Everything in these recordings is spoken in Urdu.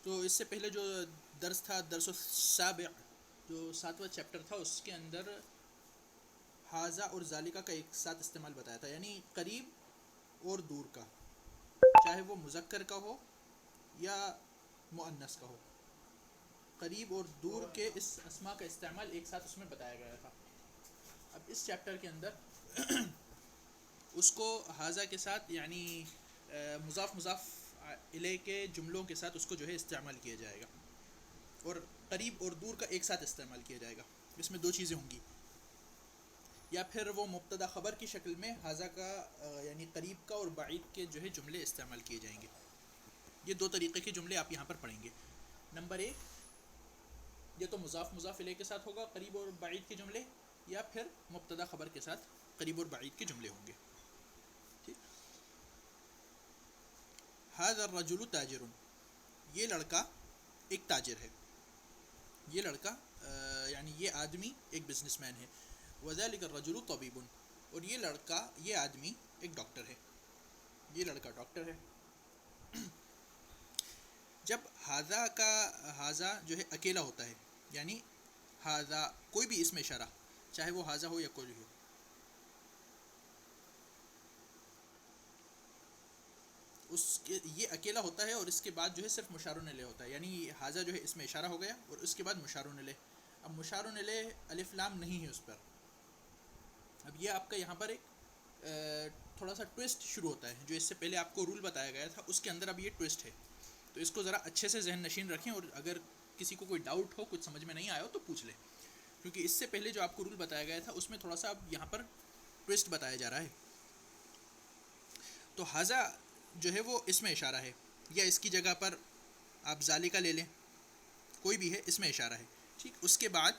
تو اس سے پہلے جو درس تھا، درس السابع، جو 7واں چیپٹر تھا، اس کے اندر حاذا اور ذالکہ کا ایک ساتھ استعمال بتایا تھا، یعنی قریب اور دور کا، چاہے وہ مذکر کا ہو یا مؤنث کا ہو، قریب اور دور کے اس اسما کا استعمال ایک ساتھ اس میں بتایا گیا تھا. اب اس چیپٹر کے اندر اس کو حاذا کے ساتھ، یعنی مضاف مضاف الیہ کے جملوں کے ساتھ اس کو جو ہے استعمال کیا جائے گا، اور قریب اور دور کا ایک ساتھ استعمال کیا جائے گا. اس میں دو چیزیں ہوں گی، یا پھر وہ مبتدا خبر کی شکل میں حاذا کا یعنی قریب کا اور بعید کے جو ہے جملے استعمال کیے جائیں گے. یہ دو طریقے کے جملے آپ یہاں پر پڑھیں گے. نمبر ایک، یا تو مضاف مضاف الیہ کے ساتھ ہوگا قریب اور بعید کے جملے، یا پھر مبتدا خبر کے ساتھ قریب اور بعید کے جملے ہوں گے. ٹھیک. ھذا الرجل تاجر، یہ لڑکا ایک تاجر ہے، یہ لڑکا یعنی یہ آدمی ایک بزنس مین ہے. وذلک الرجل طبیب، اور یہ لڑکا، یہ آدمی ایک ڈاکٹر ہے، یہ لڑکا ڈاکٹر ہے. جب حاذا جو ہے اکیلا ہوتا ہے، یعنی حاذا کوئی بھی اسم اشارہ، چاہے وہ حاذا ہو یا کوئی ہو، اس کے یہ اکیلا ہوتا ہے اور اس کے بعد جو ہے صرف مشار الیہ ہوتا ہے، یعنی حاذا جو ہے اسم اشارہ ہو گیا اور اس کے بعد مشار الیہ. اب مشار الیہ الف لام نہیں ہے اس پر. اب یہ آپ کا یہاں پر ایک تھوڑا سا ٹویسٹ شروع ہوتا ہے، جو اس سے پہلے آپ کو رول بتایا گیا تھا اس کے اندر اب یہ ٹویسٹ ہے. تو اس کو ذرا اچھے سے ذہن نشین رکھیں، اور اگر کسی کو کوئی ڈاؤٹ ہو، کچھ سمجھ میں نہیں آیا ہو تو پوچھ لیں، کیونکہ اس سے پہلے جو آپ کو رول بتایا گیا تھا اس میں تھوڑا سا اب یہاں پر ٹویسٹ بتایا جا رہا ہے. تو حاذا جو ہے وہ اسم اشارہ ہے، یا اس کی جگہ پر آپ ذالکہ لے لیں، کوئی بھی ہے، اسم اشارہ ہے. ٹھیک. اس کے بعد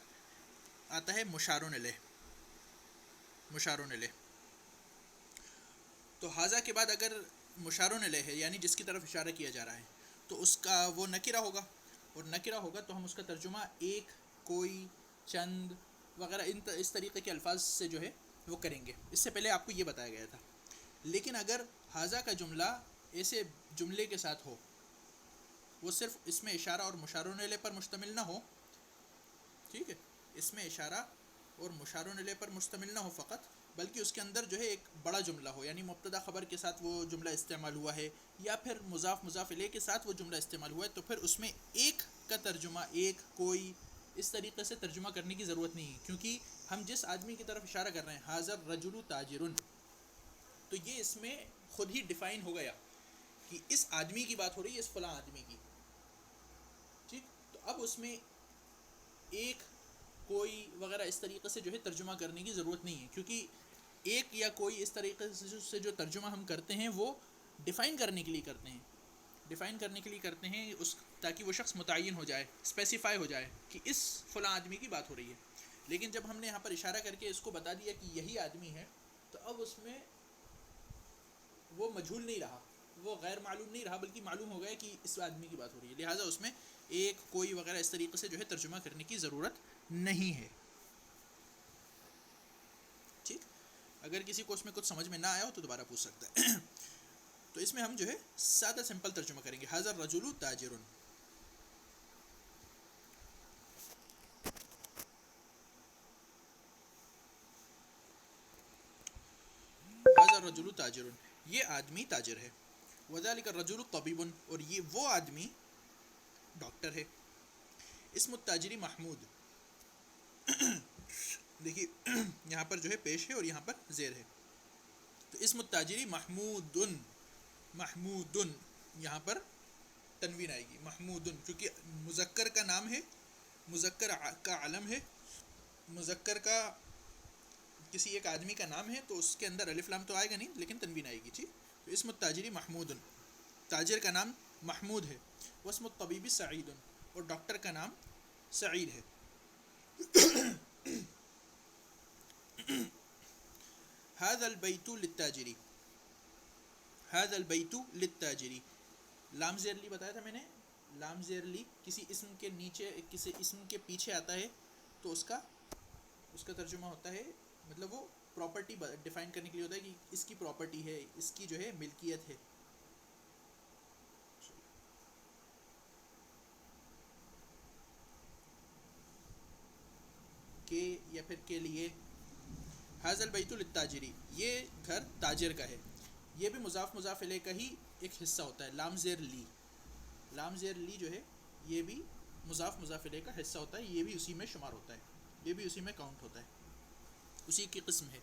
آتا ہے مشار الیہ. مشار الیہ، تو حاذا کے بعد اگر مشار الیہ ہے، یعنی جس کی طرف اشارہ کیا جا رہا ہے، تو اس کا وہ نکرہ ہوگا، اور نکرہ ہوگا تو ہم اس کا ترجمہ ایک، کوئی، چند وغیرہ اس طریقے کے الفاظ سے جو ہے وہ کریں گے. اس سے پہلے آپ کو یہ بتایا گیا تھا. لیکن اگر حاذا کا جملہ ایسے جملے کے ساتھ ہو، وہ صرف اسم اشارہ اور مشار الیہ پر مشتمل نہ ہو، ٹھیک ہے، اسم اشارہ اور مشار الیہ پر مشتمل نہ ہو فقط، بلکہ اس کے اندر جو ہے ایک بڑا جملہ ہو، یعنی مبتدا خبر کے ساتھ وہ جملہ استعمال ہوا ہے، یا پھر مضاف مضاف الیہ کے ساتھ وہ جملہ استعمال ہوا ہے، تو پھر اس میں ایک کا ترجمہ ایک، کوئی، اس طریقے سے ترجمہ کرنے کی ضرورت نہیں ہے، کیونکہ ہم جس آدمی کی طرف اشارہ کر رہے ہیں، ھذا الرجل تاجر، تو یہ اس میں خود ہی ڈیفائن ہو گیا کہ اس آدمی کی بات ہو رہی ہے، اس فلاں آدمی کی. ٹھیک. تو اب اس میں ایک، کوئی وغیرہ اس طریقے سے جو ہے ترجمہ کرنے کی ضرورت نہیں ہے، کیونکہ ایک یا کوئی اس طریقے سے جو ترجمہ ہم کرتے ہیں وہ ڈیفائن کرنے کے لیے کرتے ہیں، ڈیفائن کرنے کے لیے کرتے ہیں اس، تاکہ وہ شخص متعین ہو جائے، اسپیسیفائی ہو جائے کہ اس فلاں آدمی کی بات ہو رہی ہے. لیکن جب ہم نے یہاں پر اشارہ کر کے اس کو بتا دیا کہ یہی آدمی ہے، تو اب اس میں وہ مجہول نہیں رہا، وہ غیر معلوم نہیں رہا، بلکہ معلوم ہو گیا کہ اس آدمی کی بات ہو رہی ہے. لہٰذا اس میں ایک، کوئی وغیرہ اس طریقے سے جو ہے ترجمہ کرنے کی ضرورت نہیں ہے. ٹھیک. اگر کسی کو اس میں کچھ سمجھ میں نہ آیا ہو تو دوبارہ پوچھ سکتا ہے. تو اس میں ہم جو ہے سادہ سمپل ترجمہ کریں گے، ھذا الرجل تاجر. ھذا الرجل تاجر، یہ آدمی تاجر ہے. وذلک الرجل طبیب، اور یہ وہ آدمی ڈاکٹر ہے. اسم التاجری محمود، دیکھیے یہاں پر جو ہے پیش ہے اور یہاں پر زیر ہے. تو اسم التاجری محمود، محمود یہاں پر تنوین آئے گی، محمود، کیونکہ مذکر کا نام ہے، مذکر کا علم ہے، مذکر کا کسی ایک آدمی کا نام ہے، تو اس کے اندر الف لام تو آئے گا نہیں، لیکن تنوین آئے گی. ٹھیک. تو اسم التاجری محمود، تاجر کا نام محمود ہے. واسم الطبیب سعید، اور ڈاکٹر کا نام سعید ہے. ھذا البیت للتاجر، ھذا البیت للتاجر، لام زیر لی بتایا تھا میں نے. لام زیر لی کسی اسم کے نیچے، کسی اسم کے پیچھے آتا ہے، تو اس کا ترجمہ ہوتا ہے، مطلب وہ پراپرٹی ڈیفائن کرنے کے لیے ہوتا ہے کہ اس کی پراپرٹی ہے، اس کی جو ہے ملکیت ہے. کے لیے. حاض البیت للتاجری، یہ گھر تاجر کا ہے. یہ بھی مضاف مضاف الیہ کا ہی ایک حصہ ہوتا ہے. لام زیر لی، لام زیر لی جو ہے یہ بھی مضاف مضاف الیہ کا حصہ ہوتا ہے. یہ بھی اسی میں شمار ہوتا ہے، یہ بھی اسی میں کاؤنٹ ہوتا ہے، اسی کی قسم ہے.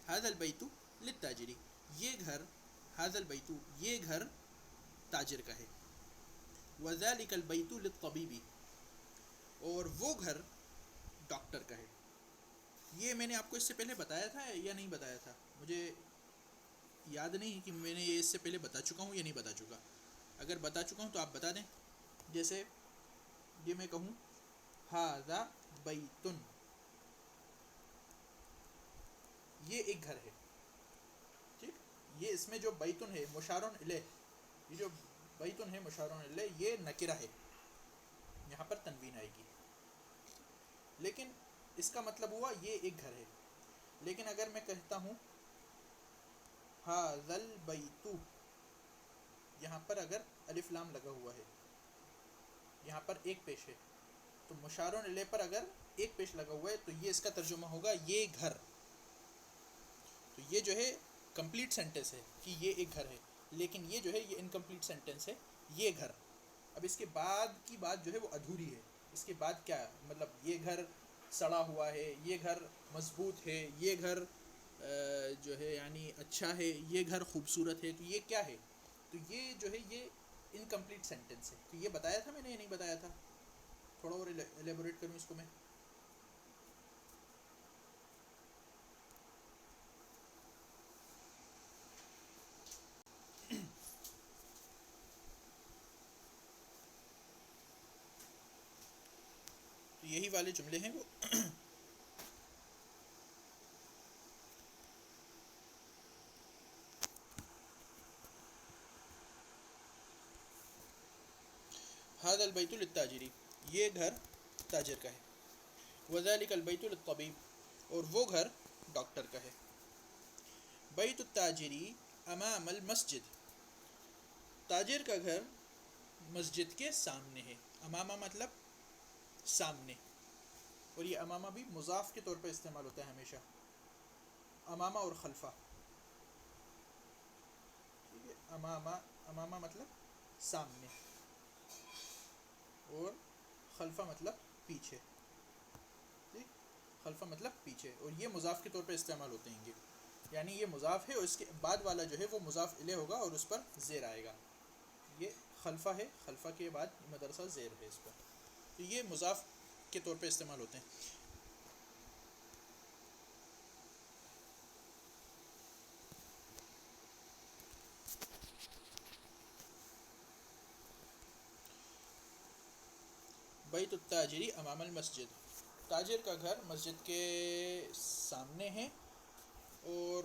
حاض البیت للتاجری، یہ گھر، حاض البیت یہ گھر تاجر کا ہے. وذالک البیت للطبیب، اور وہ گھر ڈاکٹر کا ہے. یہ میں نے آپ کو اس سے پہلے بتایا تھا یا نہیں بتایا تھا؟ مجھے یاد نہیں کہ میں نے یہ اس سے پہلے بتا چکا ہوں یا نہیں بتا چکا. اگر بتا چکا ہوں تو آپ بتا دیں. جیسے یہ میں کہوں ھذا بیتن، یہ ایک گھر ہے. ٹھیک، یہ اس میں جو بیتن ہے مشارون الیہ، یہ جو بیتن ہے مشارون الیہ یہ نکرہ ہے، یہاں پر تنوین آئے گی. لیکن اس کا مطلب ہوا یہ ایک گھر ہے. لیکن اگر میں کہتا ہوں ھذا البیت، یہاں پر اگر الف لام لگا ہوا ہے، یہاں پر ایک پیش ہے، تو مشارون الیہ پر اگر ایک پیش لگا ہوا ہے تو یہ اس کا ترجمہ ہوگا یہ گھر. تو یہ جو ہے کمپلیٹ سینٹنس ہے کہ یہ ایک گھر ہے، لیکن یہ جو ہے یہ انکمپلیٹ سینٹنس ہے، یہ گھر. اب اس کے بعد کی بات جو ہے وہ ادھوری ہے. اس کے بعد کیا مطلب یہ گھر سڑا ہوا ہے، یہ گھر مضبوط ہے، یہ گھر جو ہے یعنی اچھا ہے، یہ گھر خوبصورت ہے، تو یہ کیا ہے؟ تو یہ جو ہے یہ انکمپلیٹ سینٹنس ہے. تو یہ بتایا تھا میں نے یا نہیں بتایا تھا؟ تھوڑا اور ایلیبوریٹ کروں اس کو میں. تو یہی والے جملے ہیں وہ ھذا البیت للتاجری، یہ گھر تاجر کا ہے. وذالک البیت للطبیب، اور وہ گھر ڈاکٹر کا ہے. بیت التاجری امام المسجد، تاجر کا گھر مسجد کے سامنے ہے. امامہ مطلب سامنے، اور یہ امامہ بھی مضاف کے طور پر استعمال ہوتا ہے ہمیشہ. امامہ اور خلفہ، ٹھیک ہے. امامہ مطلب سامنے، اور خلفہ مطلب پیچھے. ٹھیک، خلفہ مطلب پیچھے، اور یہ مضاف کے طور پر استعمال ہوتے ہیں. یعنی یہ مضاف ہے اور اس کے بعد والا جو ہے وہ مضاف الیہ ہوگا اور اس پر زیر آئے گا. یہ خلفہ ہے، خلفہ کے بعد مدرسہ زیر ہے اس پر. تو یہ مضاف کے طور پہ استعمال ہوتے ہیں. بیت التاجری امام المسجد، تاجر کا گھر مسجد کے سامنے ہے، اور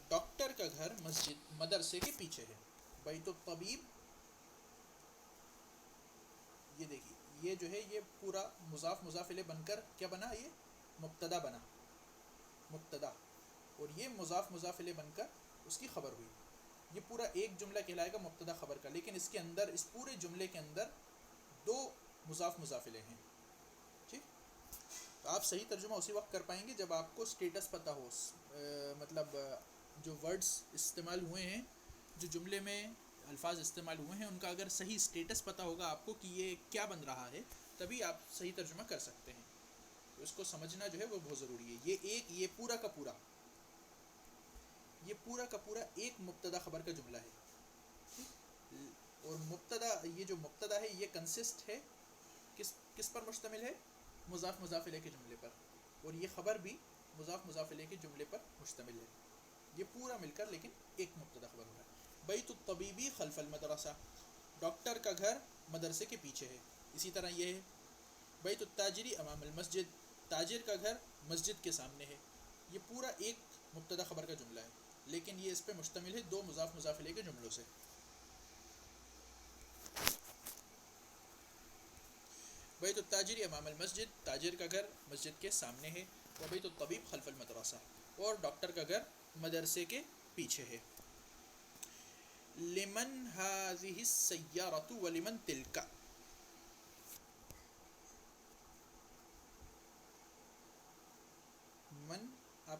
ڈاکٹر کا گھر مسجد مدرسے کے پیچھے ہے. بیت الطبیب، یہ دیکھیے یہ جو ہے یہ پورا مضاف مضاف الیہ بن کر کیا بنا؟ یہ مبتدا بنا، مبتدا. اور یہ مضاف مضاف الیہ بن کر اس کی خبر ہوئی. یہ پورا ایک جملہ کہلائے گا مبتدا خبر کا، لیکن اس کے اندر، اس پورے جملے کے اندر دو مضاف مضاف الیہ ہیں. ٹھیک، تو آپ صحیح ترجمہ اسی وقت کر پائیں گے جب آپ کو سٹیٹس پتہ ہو. مطلب جو ورڈز استعمال ہوئے ہیں، جو جملے میں الفاظ استعمال ہوئے ہیں، ان کا اگر صحیح سٹیٹس پتہ ہوگا آپ کو کہ یہ کیا بن رہا ہے، تبھی آپ صحیح ترجمہ کر سکتے ہیں. تو اس کو سمجھنا جو ہے وہ بہت ضروری ہے. یہ پورا کا پورا، یہ پورا کا پورا ایک مبتدا خبر کا جملہ ہے. اور مبتدا، یہ جو مبتدا ہے یہ کنسسٹ ہے کس پر مشتمل ہے؟ مضاف مضاف الیہ کے جملے پر. اور یہ خبر بھی مضاف مضاف الیہ کے جملے پر مشتمل ہے. یہ پورا مل کر لیکن ایک مبتدا خبر ہو رہا ہے. بیت الطبیبی خلف المدرسہ، ڈاکٹر کا گھر مدرسے کے پیچھے ہے. اسی طرح یہ ہے بیت التاجری امام المسجد، تاجر کا گھر مسجد کے سامنے ہے. یہ پورا ایک مبتدا خبر کا جملہ ہے، لیکن یہ اس پہ مشتمل ہے دو مضاف مضاف الیہ کے جملوں سے. بیت التاجری امام المسجد، تاجر کا گھر مسجد کے سامنے ہے. و بیت الطبیب خلف المدرسہ، اور ڈاکٹر کا گھر مدرسے کے پیچھے ہے. لمن هذه السیارۃ ولمن تلک،